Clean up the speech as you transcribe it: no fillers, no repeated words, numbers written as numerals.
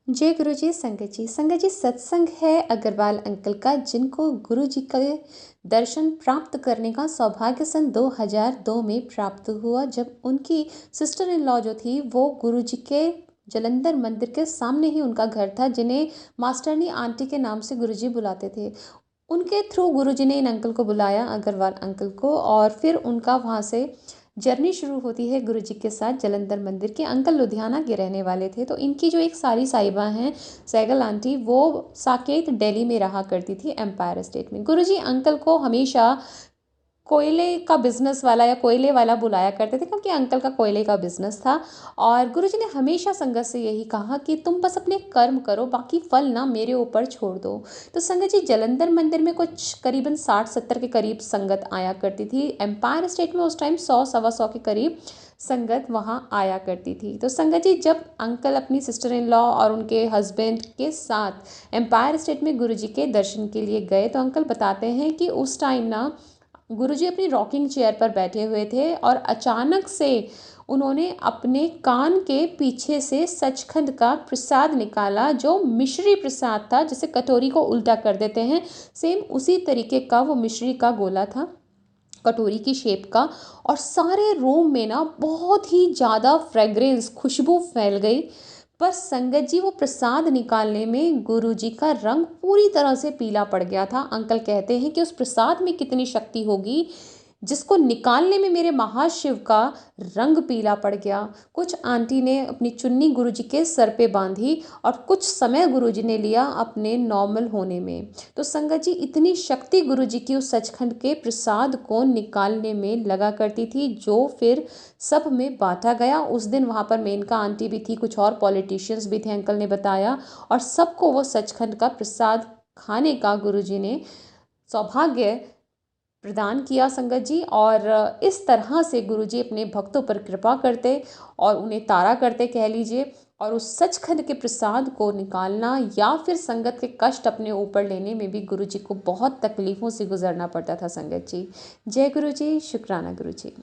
जय गुरु जी। संगत जी सत्संग है अग्रवाल अंकल का, जिनको गुरु जी के दर्शन प्राप्त करने का सौभाग्य सन 2002 में प्राप्त हुआ, जब उनकी सिस्टर इन लॉ जो थी वो गुरु जी के जलंधर मंदिर के सामने ही उनका घर था, जिन्हें मास्टरनी आंटी के नाम से गुरु जी बुलाते थे। उनके थ्रू गुरु जी ने इन अंकल को बुलाया, अग्रवाल अंकल को, और फिर उनका वहाँ से जर्नी शुरू होती है गुरु जी के साथ जलंधर मंदिर के। अंकल लुधियाना के रहने वाले थे, तो इनकी जो एक सारी साहिबा हैं सैगल आंटी, वो साकेत दिल्ली में रहा करती थी, एम्पायर स्टेट में। गुरु जी अंकल को हमेशा कोयले का बिजनेस वाला या कोयले वाला बुलाया करते थे, क्योंकि अंकल का कोयले का बिजनेस था। और गुरुजी ने हमेशा संगत से यही कहा कि तुम बस अपने कर्म करो, बाकी फल ना मेरे ऊपर छोड़ दो। तो संगत जी जलंधर मंदिर में कुछ करीबन 60-70 के करीब संगत आया करती थी। एम्पायर स्टेट में उस टाइम 100-125 के करीब संगत वहाँ आया करती थी। तो संगत जी जब अंकल अपनी सिस्टर इन लॉ और उनके हस्बैंड के साथ एम्पायर स्टेट में गुरुजी के दर्शन के लिए गए, तो अंकल बताते हैं कि उस टाइम ना गुरुजी अपनी रॉकिंग चेयर पर बैठे हुए थे और अचानक से उन्होंने अपने कान के पीछे से सचखंड का प्रसाद निकाला, जो मिश्री प्रसाद था, जिसे कटोरी को उल्टा कर देते हैं, सेम उसी तरीके का वो मिश्री का गोला था, कटोरी की शेप का। और सारे रूम में ना बहुत ही ज़्यादा फ्रेग्रेंस, खुशबू फैल गई। पर संगत जी वो प्रसाद निकालने में गुरु जी का रंग पूरी तरह से पीला पड़ गया था। अंकल कहते हैं कि उस प्रसाद में कितनी शक्ति होगी, जिसको निकालने में मेरे महाशिव का रंग पीला पड़ गया। कुछ आंटी ने अपनी चुन्नी गुरुजी के सर पे बांधी और कुछ समय गुरुजी ने लिया अपने नॉर्मल होने में। तो संगत जी इतनी शक्ति गुरुजी की उस सचखंड के प्रसाद को निकालने में लगा करती थी, जो फिर सब में बांटा गया। उस दिन वहाँ पर मेनका आंटी भी थी, कुछ और पॉलिटिशियंस भी थे, अंकल ने बताया, और सबको वो सचखंड का प्रसाद खाने का गुरुजी ने सौभाग्य प्रदान किया संगत जी। और इस तरह से गुरुजी अपने भक्तों पर कृपा करते और उन्हें तारा करते कह लीजिए। और उस सचखंड के प्रसाद को निकालना या फिर संगत के कष्ट अपने ऊपर लेने में भी गुरुजी को बहुत तकलीफ़ों से गुजरना पड़ता था संगत जी। जय गुरु जी, शुक्राना गुरु जी।